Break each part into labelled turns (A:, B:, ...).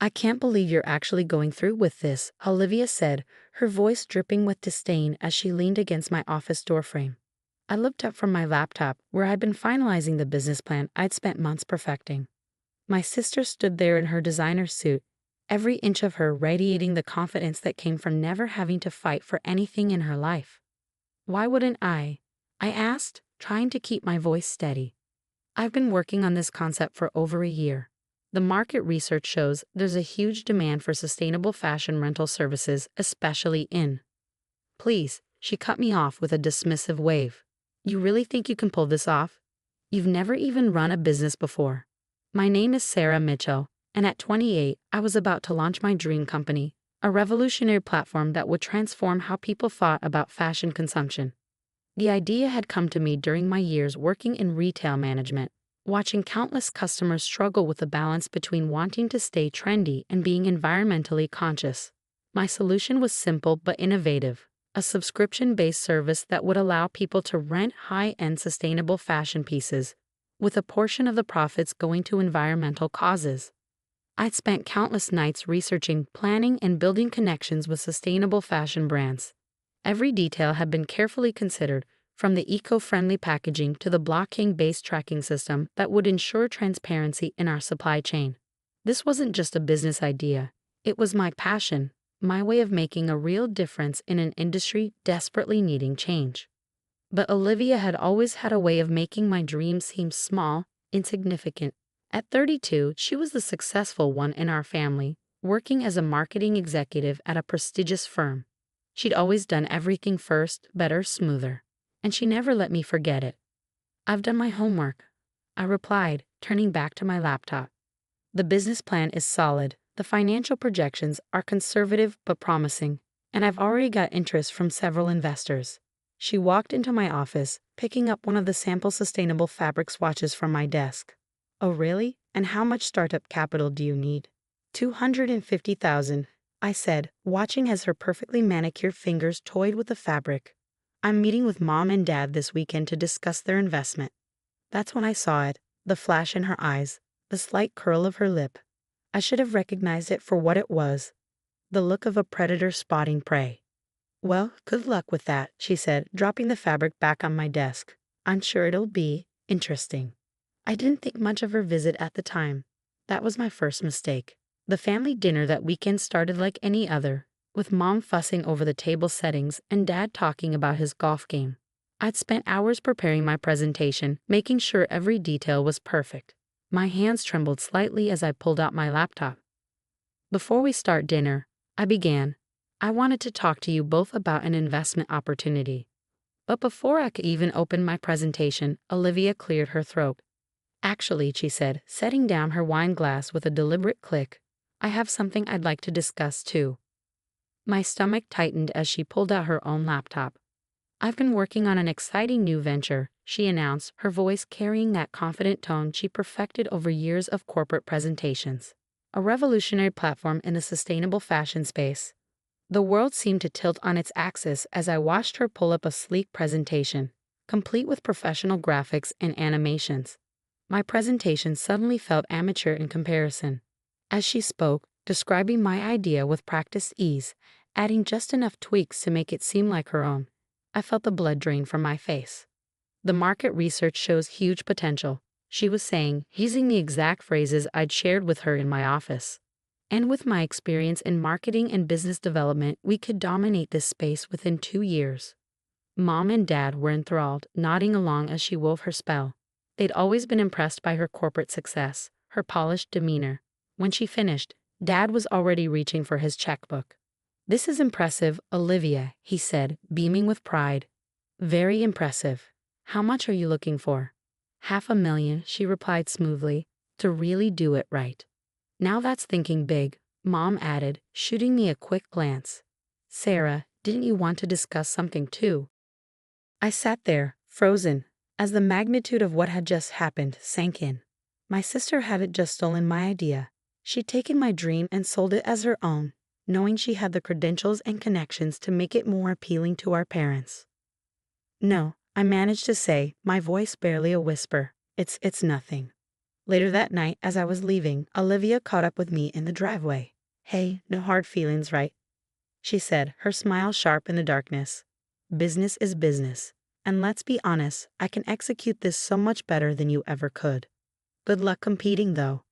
A: I can't believe you're actually going through with this, Olivia said, her voice dripping with disdain as she leaned against my office doorframe. I looked up from my laptop, where I'd been finalizing the business plan I'd spent months perfecting. My sister stood there in her designer suit, every inch of her radiating the confidence that came from never having to fight for anything in her life. Why wouldn't I? I asked, trying to keep my voice steady. I've been working on this concept for over a year. The market research shows there's a huge demand for sustainable fashion rental services, especially in. Please, she cut me off with a dismissive wave. You really think you can pull this off? You've never even run a business before. My name is Sarah Mitchell, and at 28, I was about to launch my dream company, a revolutionary platform that would transform how people thought about fashion consumption. The idea had come to me during my years working in retail management, watching countless customers struggle with the balance between wanting to stay trendy and being environmentally conscious. My solution was simple but innovative, a subscription-based service that would allow people to rent high-end sustainable fashion pieces, with a portion of the profits going to environmental causes. I'd spent countless nights researching, planning, and building connections with sustainable fashion brands. Every detail had been carefully considered, from the eco-friendly packaging to the blockchain-based tracking system that would ensure transparency in our supply chain. This wasn't just a business idea. It was my passion, my way of making a real difference in an industry desperately needing change. But Olivia had always had a way of making my dreams seem small, insignificant. At 32, she was the successful one in our family, working as a marketing executive at a prestigious firm. She'd always done everything first, better, smoother. And she never let me forget it. I've done my homework, I replied, turning back to my laptop. The business plan is solid, the financial projections are conservative but promising, and I've already got interest from several investors. She walked into my office, picking up one of the sample sustainable fabric swatches from my desk. Oh really? And how much startup capital do you need? $250,000, I said, watching as her perfectly manicured fingers toyed with the fabric. I'm meeting with Mom and Dad this weekend to discuss their investment. That's when I saw it, the flash in her eyes, the slight curl of her lip. I should have recognized it for what it was, the look of a predator spotting prey. Well, good luck with that, she said, dropping the fabric back on my desk. I'm sure it'll be interesting. I didn't think much of her visit at the time. That was my first mistake. The family dinner that weekend started like any other, with Mom fussing over the table settings and Dad talking about his golf game. I'd spent hours preparing my presentation, making sure every detail was perfect. My hands trembled slightly as I pulled out my laptop. Before we start dinner, I began. I wanted to talk to you both about an investment opportunity. But before I could even open my presentation, Olivia cleared her throat. Actually, she said, setting down her wine glass with a deliberate click, I have something I'd like to discuss too. My stomach tightened as she pulled out her own laptop. I've been working on an exciting new venture, she announced, her voice carrying that confident tone she perfected over years of corporate presentations. A revolutionary platform in the sustainable fashion space. The world seemed to tilt on its axis as I watched her pull up a sleek presentation, complete with professional graphics and animations. My presentation suddenly felt amateur in comparison. As she spoke, describing my idea with practiced ease, adding just enough tweaks to make it seem like her own, I felt the blood drain from my face. The market research shows huge potential, she was saying, using the exact phrases I'd shared with her in my office. And with my experience in marketing and business development, we could dominate this space within 2 years. Mom and Dad were enthralled, nodding along as she wove her spell. They'd always been impressed by her corporate success, her polished demeanor. When she finished, Dad was already reaching for his checkbook. This is impressive, Olivia, he said, beaming with pride. Very impressive. How much are you looking for? $500,000, she replied smoothly, to really do it right. Now that's thinking big, Mom added, shooting me a quick glance. Sarah, didn't you want to discuss something too? I sat there, frozen, as the magnitude of what had just happened sank in. My sister hadn't just stolen my idea. She'd taken my dream and sold it as her own, knowing she had the credentials and connections to make it more appealing to our parents. No, I managed to say, my voice barely a whisper. It's nothing. Later that night, as I was leaving, Olivia caught up with me in the driveway. "Hey, no hard feelings, right?" she said, her smile sharp in the darkness. "Business is business. And let's be honest, I can execute this so much better than you ever could. Good luck competing, though."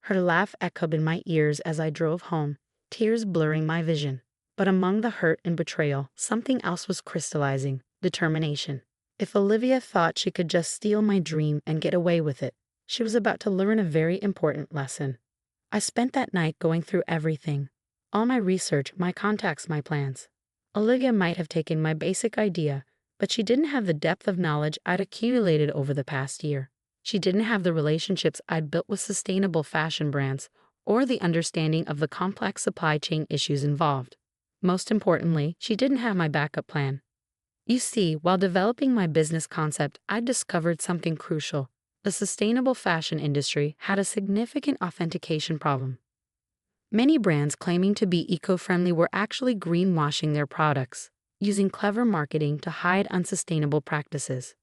A: Her laugh echoed in my ears as I drove home, tears blurring my vision. But among the hurt and betrayal, something else was crystallizing: determination. If Olivia thought she could just steal my dream and get away with it, she was about to learn a very important lesson. I spent that night going through everything: all my research, my contacts, my plans. Olivia might have taken my basic idea, but she didn't have the depth of knowledge I'd accumulated over the past year. She didn't have the relationships I'd built with sustainable fashion brands, or the understanding of the complex supply chain issues involved. Most importantly, she didn't have my backup plan. You see, while developing my business concept, I discovered something crucial. The sustainable fashion industry had a significant authentication problem. Many brands claiming to be eco-friendly were actually greenwashing their products, using clever marketing to hide unsustainable practices.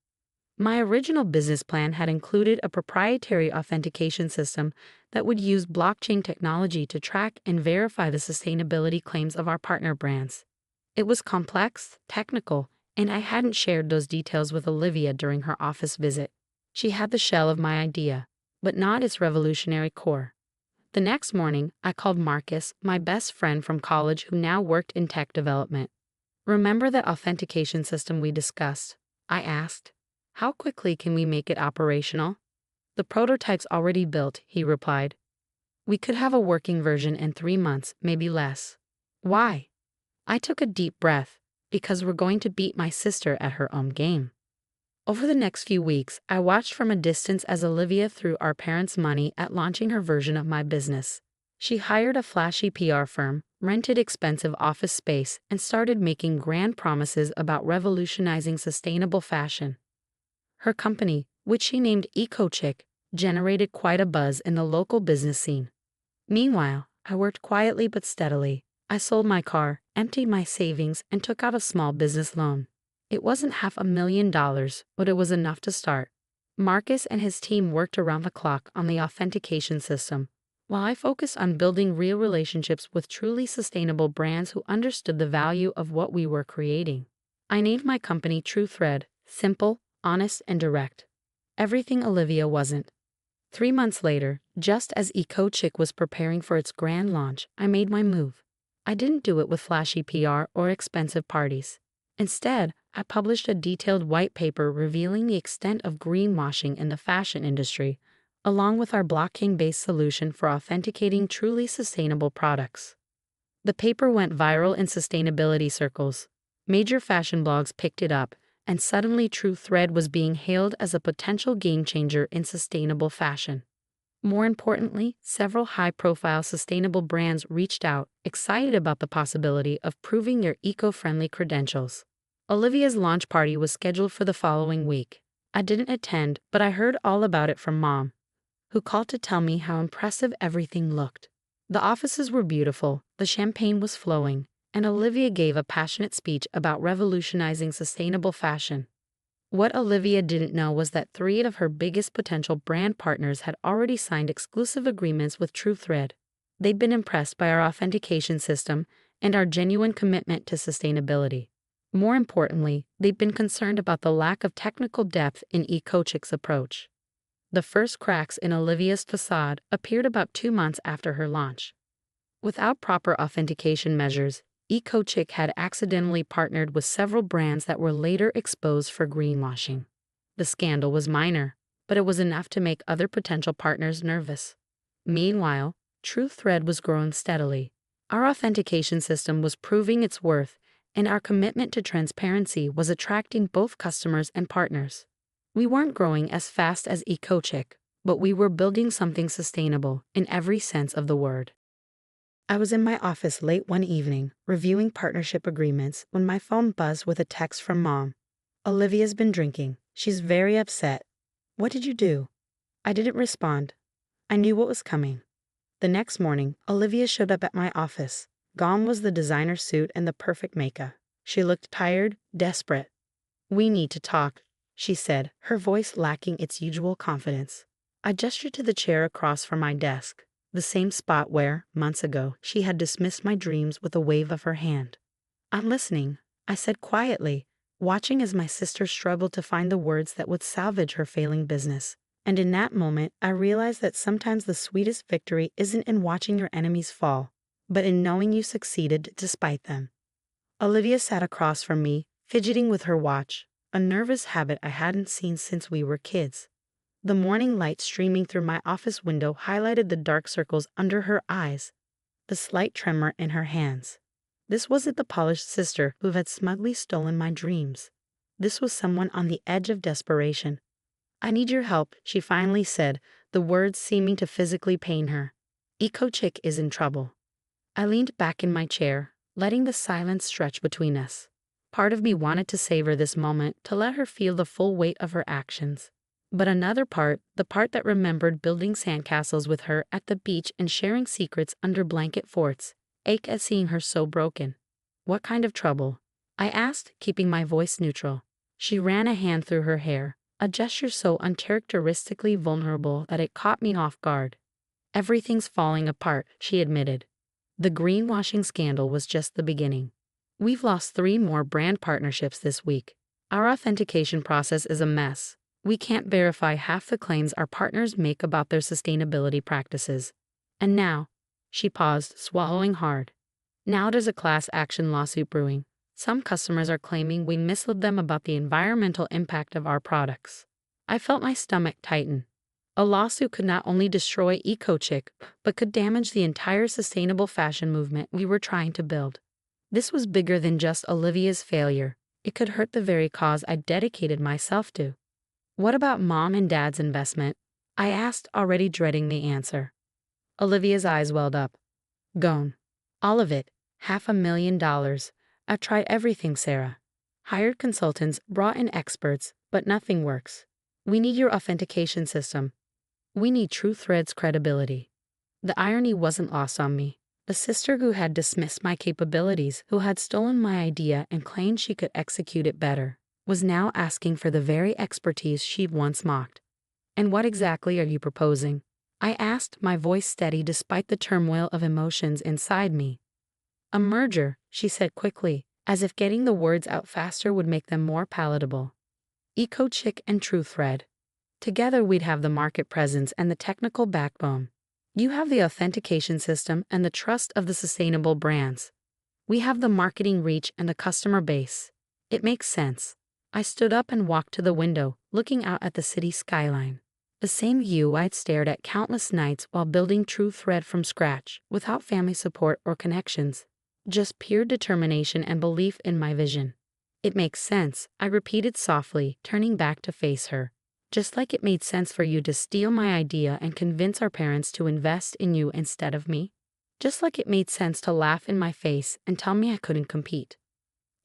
A: My original business plan had included a proprietary authentication system that would use blockchain technology to track and verify the sustainability claims of our partner brands. It was complex, technical, and I hadn't shared those details with Olivia during her office visit. She had the shell of my idea, but not its revolutionary core. The next morning, I called Marcus, my best friend from college who now worked in tech development. "Remember that authentication system we discussed?" I asked. "How quickly can we make it operational?" "The prototype's already built," he replied. "We could have a working version in 3 months, maybe less." "Why?" I took a deep breath. "Because we're going to beat my sister at her own game." Over the next few weeks, I watched from a distance as Olivia threw our parents' money at launching her version of my business. She hired a flashy PR firm, rented expensive office space, and started making grand promises about revolutionizing sustainable fashion. Her company, which she named EcoChick, generated quite a buzz in the local business scene. Meanwhile, I worked quietly but steadily. I sold my car, emptied my savings, and took out a small business loan. It wasn't $500,000, but it was enough to start. Marcus and his team worked around the clock on the authentication system, while I focused on building real relationships with truly sustainable brands who understood the value of what we were creating. I named my company TrueThread: simple, honest, and direct. Everything Olivia wasn't. 3 months later, just as EcoChick was preparing for its grand launch, I made my move. I didn't do it with flashy PR or expensive parties. Instead, I published a detailed white paper revealing the extent of greenwashing in the fashion industry, along with our blockchain-based solution for authenticating truly sustainable products. The paper went viral in sustainability circles. Major fashion blogs picked it up, and suddenly TrueThread was being hailed as a potential game-changer in sustainable fashion. More importantly, several high-profile sustainable brands reached out, excited about the possibility of proving their eco-friendly credentials. Olivia's launch party was scheduled for the following week. I didn't attend, but I heard all about it from Mom, who called to tell me how impressive everything looked. The offices were beautiful, the champagne was flowing, and Olivia gave a passionate speech about revolutionizing sustainable fashion. What Olivia didn't know was that 3 of her biggest potential brand partners had already signed exclusive agreements with TrueThread. They'd been impressed by our authentication system and our genuine commitment to sustainability. More importantly, they'd been concerned about the lack of technical depth in EcoChick's approach. The first cracks in Olivia's facade appeared about 2 months after her launch. Without proper authentication measures, EcoChick had accidentally partnered with several brands that were later exposed for greenwashing. The scandal was minor, but it was enough to make other potential partners nervous. Meanwhile, TrueThread was growing steadily. Our authentication system was proving its worth, and our commitment to transparency was attracting both customers and partners. We weren't growing as fast as EcoChick, but we were building something sustainable in every sense of the word. I was in my office late one evening, reviewing partnership agreements, when my phone buzzed with a text from Mom. "Olivia's been drinking. She's very upset." "What did you do?" I didn't respond. I knew what was coming. The next morning, Olivia showed up at my office. Gone was the designer suit and the perfect makeup. She looked tired, desperate. "We need to talk," she said, her voice lacking its usual confidence. I gestured to the chair across from my desk, the same spot where, months ago, she had dismissed my dreams with a wave of her hand. "I'm listening," I said quietly, watching as my sister struggled to find the words that would salvage her failing business. And in that moment, I realized that sometimes the sweetest victory isn't in watching your enemies fall, but in knowing you succeeded despite them. Olivia sat across from me, fidgeting with her watch, a nervous habit I hadn't seen since we were kids. The morning light streaming through my office window highlighted the dark circles under her eyes, the slight tremor in her hands. This wasn't the polished sister who had smugly stolen my dreams. This was someone on the edge of desperation. "I need your help," she finally said, the words seeming to physically pain her. "Eco Chick is in trouble." I leaned back in my chair, letting the silence stretch between us. Part of me wanted to savor this moment, to let her feel the full weight of her actions. But another part, the part that remembered building sandcastles with her at the beach and sharing secrets under blanket forts, ached at seeing her so broken. "What kind of trouble?" I asked, keeping my voice neutral. She ran a hand through her hair, a gesture so uncharacteristically vulnerable that it caught me off guard. "Everything's falling apart," she admitted. "The greenwashing scandal was just the beginning. We've lost 3 more brand partnerships this week. Our authentication process is a mess. We can't verify half the claims our partners make about their sustainability practices. And now," she paused, swallowing hard. "Now there's a class action lawsuit brewing. Some customers are claiming we misled them about the environmental impact of our products." I felt my stomach tighten. A lawsuit could not only destroy EcoChick, but could damage the entire sustainable fashion movement we were trying to build. This was bigger than just Olivia's failure. It could hurt the very cause I dedicated myself to. "What about Mom and Dad's investment?" I asked, already dreading the answer. Olivia's eyes welled up. "Gone. All of it. $500,000. I've tried everything, Sarah. Hired consultants, brought in experts, but nothing works. We need your authentication system. We need TrueThread's credibility." The irony wasn't lost on me. The sister who had dismissed my capabilities, who had stolen my idea and claimed she could execute it better, was now asking for the very expertise she'd once mocked. "And what exactly are you proposing?" I asked, my voice steady despite the turmoil of emotions inside me. "A merger," she said quickly, as if getting the words out faster would make them more palatable. "EcoChick and TrueThread. Together we'd have the market presence and the technical backbone. You have the authentication system and the trust of the sustainable brands. We have the marketing reach and the customer base. It makes sense." I stood up and walked to the window, looking out at the city skyline. The same view I'd stared at countless nights while building TrueThread from scratch, without family support or connections. Just pure determination and belief in my vision. "It makes sense," I repeated softly, turning back to face her. "Just like it made sense for you to steal my idea and convince our parents to invest in you instead of me. Just like it made sense to laugh in my face and tell me I couldn't compete."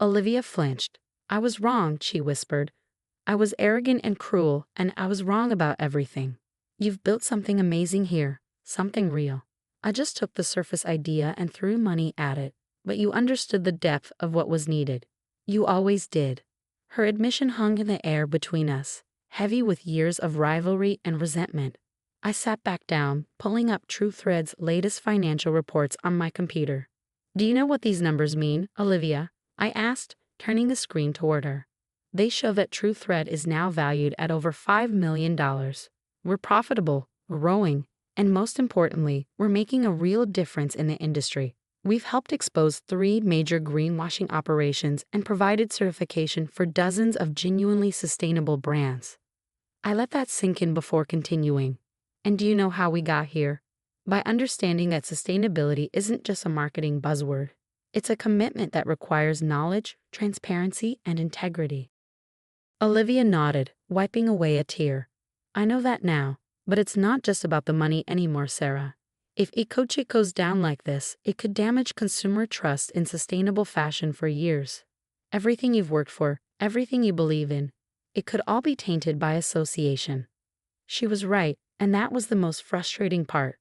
A: Olivia flinched. "I was wrong," she whispered. "I was arrogant and cruel, and I was wrong about everything. You've built something amazing here, something real. I just took the surface idea and threw money at it, but you understood the depth of what was needed. You always did." Her admission hung in the air between us, heavy with years of rivalry and resentment. I sat back down, pulling up TrueThread's latest financial reports on my computer. "Do you know what these numbers mean, Olivia?" I asked, turning the screen toward her. "They show that TrueThread is now valued at over $5 million. We're profitable, growing, and most importantly, we're making a real difference in the industry. We've helped expose 3 major greenwashing operations and provided certification for dozens of genuinely sustainable brands." I let that sink in before continuing. "And do you know how we got here? By understanding that sustainability isn't just a marketing buzzword. It's a commitment that requires knowledge, transparency, and integrity." Olivia nodded, wiping away a tear. "I know that now, but it's not just about the money anymore, Sarah. If EcoChick goes down like this, it could damage consumer trust in sustainable fashion for years. Everything you've worked for, everything you believe in, it could all be tainted by association." She was right, and that was the most frustrating part.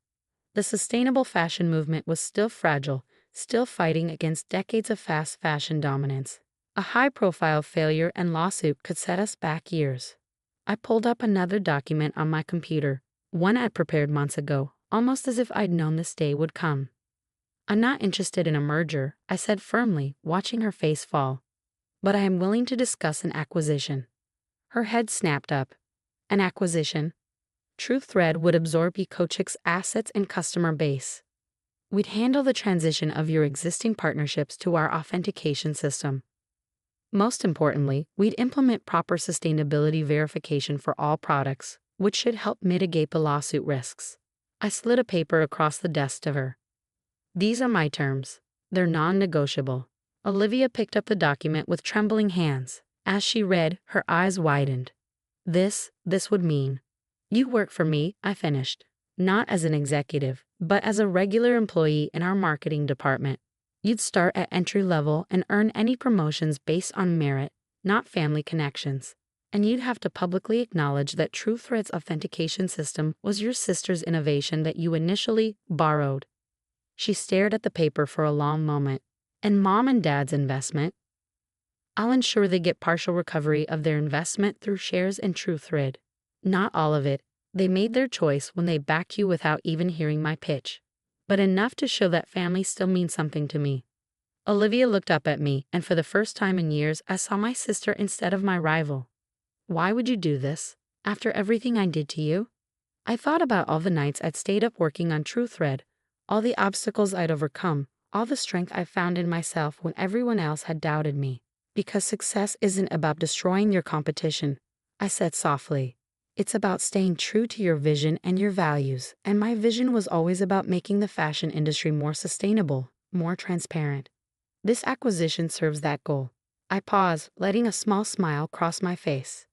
A: The sustainable fashion movement was still fragile, still fighting against decades of fast fashion dominance. A high-profile failure and lawsuit could set us back years. I pulled up another document on my computer, One I'd prepared months ago, almost as if I'd known this day would come. I'm not interested in a merger, I said firmly, watching her face fall. But I am willing to discuss an acquisition. Her head snapped up. An acquisition? TruthThread would absorb EcoCheck's assets and customer base. We'd handle the transition of your existing partnerships to our authentication system. Most importantly, we'd implement proper sustainability verification for all products, which should help mitigate the lawsuit risks. I slid a paper across the desk to her. These are my terms. They're non-negotiable. Olivia picked up the document with trembling hands. As she read, her eyes widened. This would mean. You work for me, I finished. Not as an executive, but as a regular employee in our marketing department. You'd start at entry level and earn any promotions based on merit, not family connections. And you'd have to publicly acknowledge that TruthThread's authentication system was your sister's innovation that you initially borrowed. She stared at the paper for a long moment. And Mom and Dad's investment? I'll ensure they get partial recovery of their investment through shares in TruthThread. Not all of it. They made their choice when they backed you without even hearing my pitch. But enough to show that family still means something to me. Olivia looked up at me, and for the first time in years, I saw my sister instead of my rival. Why would you do this? After everything I did to you? I thought about all the nights I'd stayed up working on TruthThread, all the obstacles I'd overcome, all the strength I found in myself when everyone else had doubted me. Because success isn't about destroying your competition, I said softly. It's about staying true to your vision and your values, and my vision was always about making the fashion industry more sustainable, more transparent. This acquisition serves that goal. I paused, letting a small smile cross my face.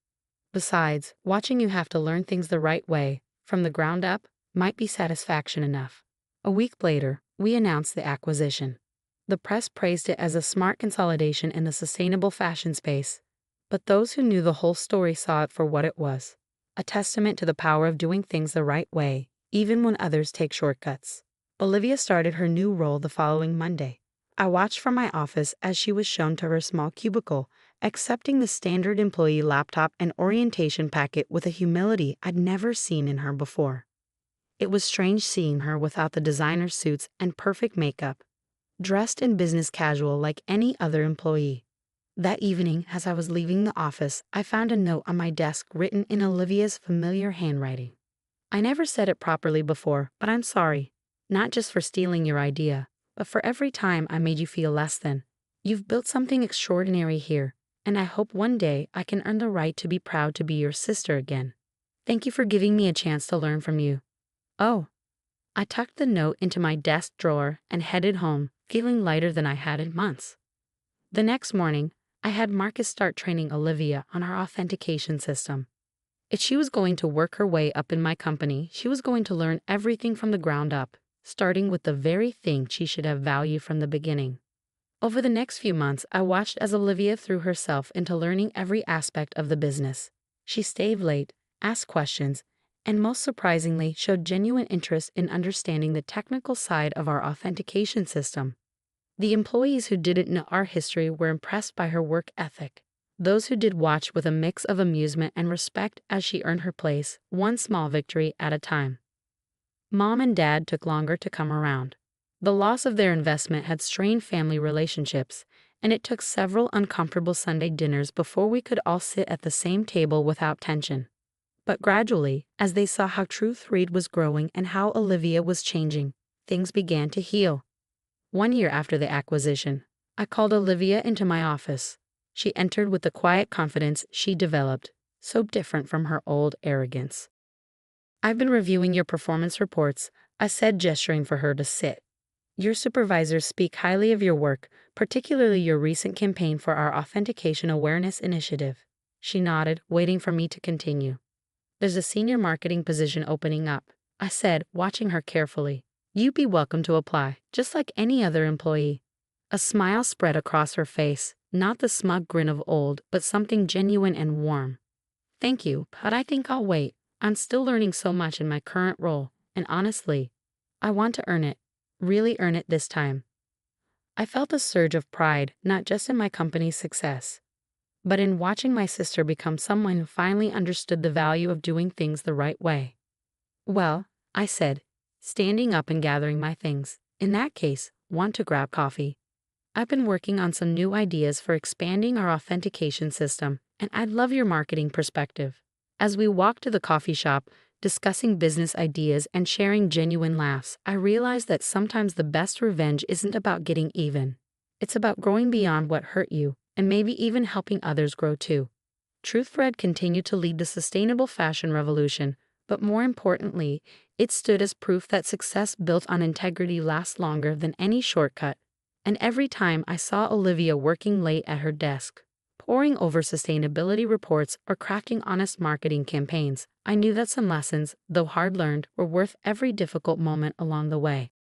A: Besides, watching you have to learn things the right way, from the ground up, might be satisfaction enough. A week later, we announced the acquisition. The press praised it as a smart consolidation in the sustainable fashion space, but those who knew the whole story saw it for what it was. A testament to the power of doing things the right way, even when others take shortcuts. Olivia started her new role the following Monday. I watched from my office as she was shown to her small cubicle, accepting the standard employee laptop and orientation packet with a humility I'd never seen in her before. It was strange seeing her without the designer suits and perfect makeup, dressed in business casual like any other employee. That evening, as I was leaving the office, I found a note on my desk written in Olivia's familiar handwriting. I never said it properly before, but I'm sorry. Not just for stealing your idea, but for every time I made you feel less than. You've built something extraordinary here, and I hope one day I can earn the right to be proud to be your sister again. Thank you for giving me a chance to learn from you. Oh. I tucked the note into my desk drawer and headed home, feeling lighter than I had in months. The next morning, I had Marcus start training Olivia on our authentication system. If she was going to work her way up in my company, she was going to learn everything from the ground up, starting with the very thing she should have valued from the beginning. Over the next few months, I watched as Olivia threw herself into learning every aspect of the business. She stayed late, asked questions, and most surprisingly, showed genuine interest in understanding the technical side of our authentication system. The employees who didn't know our history were impressed by her work ethic. Those who did watched with a mix of amusement and respect as she earned her place, one small victory at a time. Mom and Dad took longer to come around. The loss of their investment had strained family relationships, and it took several uncomfortable Sunday dinners before we could all sit at the same table without tension. But gradually, as they saw how TruthThread was growing and how Olivia was changing, things began to heal. 1 year after the acquisition, I called Olivia into my office. She entered with the quiet confidence she developed, so different from her old arrogance. I've been reviewing your performance reports, I said, gesturing for her to sit. Your supervisors speak highly of your work, particularly your recent campaign for our Authentication Awareness Initiative. She nodded, waiting for me to continue. There's a senior marketing position opening up, I said, watching her carefully. You'd be welcome to apply, just like any other employee. A smile spread across her face, not the smug grin of old, but something genuine and warm. Thank you, but I think I'll wait. I'm still learning so much in my current role, and honestly, I want to earn it, really earn it this time. I felt a surge of pride, not just in my company's success, but in watching my sister become someone who finally understood the value of doing things the right way. Well, I said, standing up and gathering my things. In that case, want to grab coffee? I've been working on some new ideas for expanding our authentication system, and I'd love your marketing perspective. As we walked to the coffee shop, discussing business ideas and sharing genuine laughs, I realized that sometimes the best revenge isn't about getting even. It's about growing beyond what hurt you, and maybe even helping others grow too. TruthThread continued to lead the sustainable fashion revolution, but more importantly, it stood as proof that success built on integrity lasts longer than any shortcut. And every time I saw Olivia working late at her desk, poring over sustainability reports or crafting honest marketing campaigns, I knew that some lessons, though hard learned, were worth every difficult moment along the way.